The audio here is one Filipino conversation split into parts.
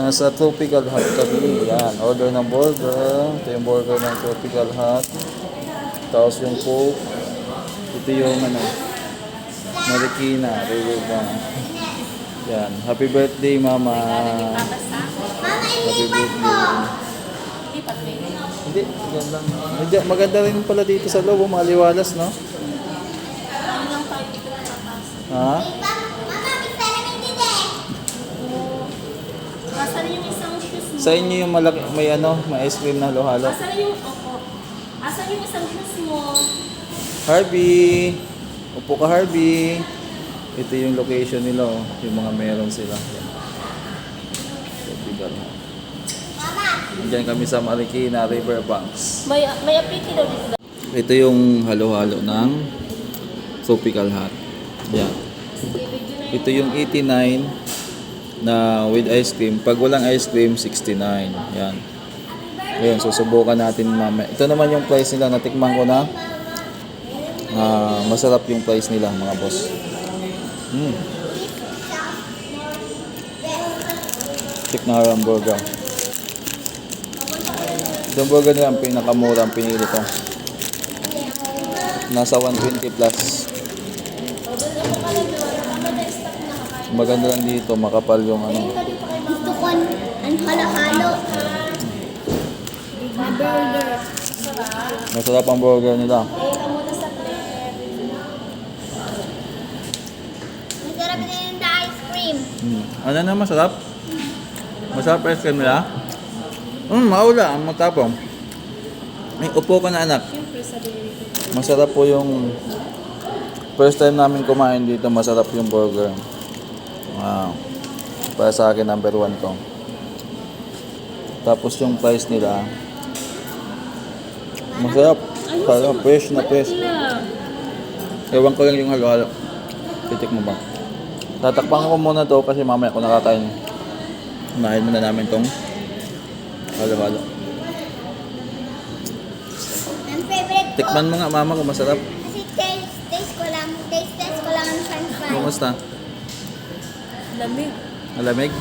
Nasa Tropical Hut kami. Yan, order ng burger. Ito yung burger ng Tropical Hut. Tapos yung Coke. Ito yung Marikina. Yan, happy birthday mama. Happy birthday. Hindi, maganda. Maganda rin pala dito sa loob, maliwalas, no? Ha? Asan yung isang shoes mo? Sa inyo yung malaki, may ice cream na halo-halo. Asan yung, asan yung isang shoes mo? Harvey! Upo ka, Harvey! Ito yung location nila, oh. Yung mga meron sila. Yan. Tropical. Diyan kami sa Marikina, Riverbanks. May apiki daw dito. Ito yung halo-halo ng Tropical Hut. Yan. Ito yung 89 na with ice cream. Pag walang ice cream, 69. Yan. Ayun, susubukan natin mamaya. Ito naman yung price nila. Natikman ko na. Masarap yung price nila, mga boss. Check na ang burger. Itong burger nila ang pinakamura ang pinili ko. Nasa 120 plus. Maganda lang dito, makapal yung Gusto ko ang halo-halo. Big burger. Masarap ang burger nila. Masarap din yung ice cream. Ano na masarap? Masarap ice cream nila? Maula, ang matapang. Ay, upo ka na anak. Masarap po yung first time namin kumain dito, masarap yung burger. Wow. Para sa akin, number 1 to. Tapos yung price nila, masarap. Parang fresh na fresh. Ewan ko lang yung halo-halo. Titik mo ba? Tatakpan ko muna to kasi mamaya ko nakakain. Unahin muna namin tong halo-halo. Ang favorite ko. Tikman mo nga mama kung masarap. Kasi taste ko lang ang french fries. Kumusta? Lamig. Malamig?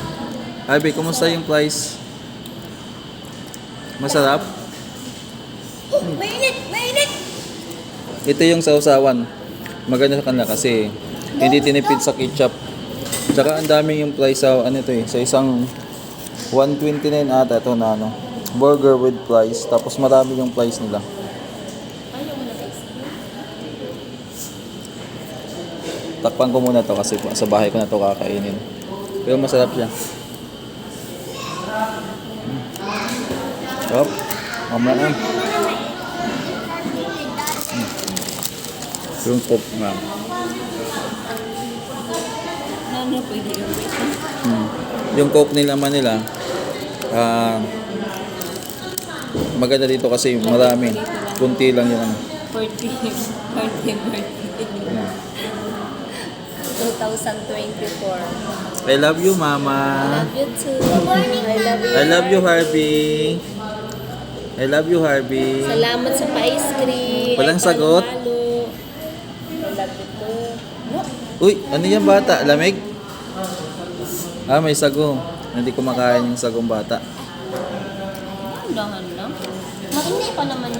Albi, kumusta yung price? Masarap? Mainit! Mainit! Ito yung sausawan. Maganda sa kanila kasi hindi tinipid sa ketchup. Tsaka ang dami yung price sa sa isang 129 ata ito na burger with fries. Tapos marami yung price nila. Takpan ko muna to kasi sa bahay ko na to kakainin. Pero masarap siya. Sarap. Mamaya. Yung Coke nga. Ano pwede yung Yung Coke nila Manila, maganda dito kasi marami. Kunti lang yung 2024. I love you, Mama. Love you too. I love you, Harvey. I love you, Harvey. Salamat sa pa-ice cream. Walang sagot. I love you too. Uy, ano yan bata? Lamig? May sago. Hindi kumakain yung sagong bata. Ang dahan lang. Mainit pa naman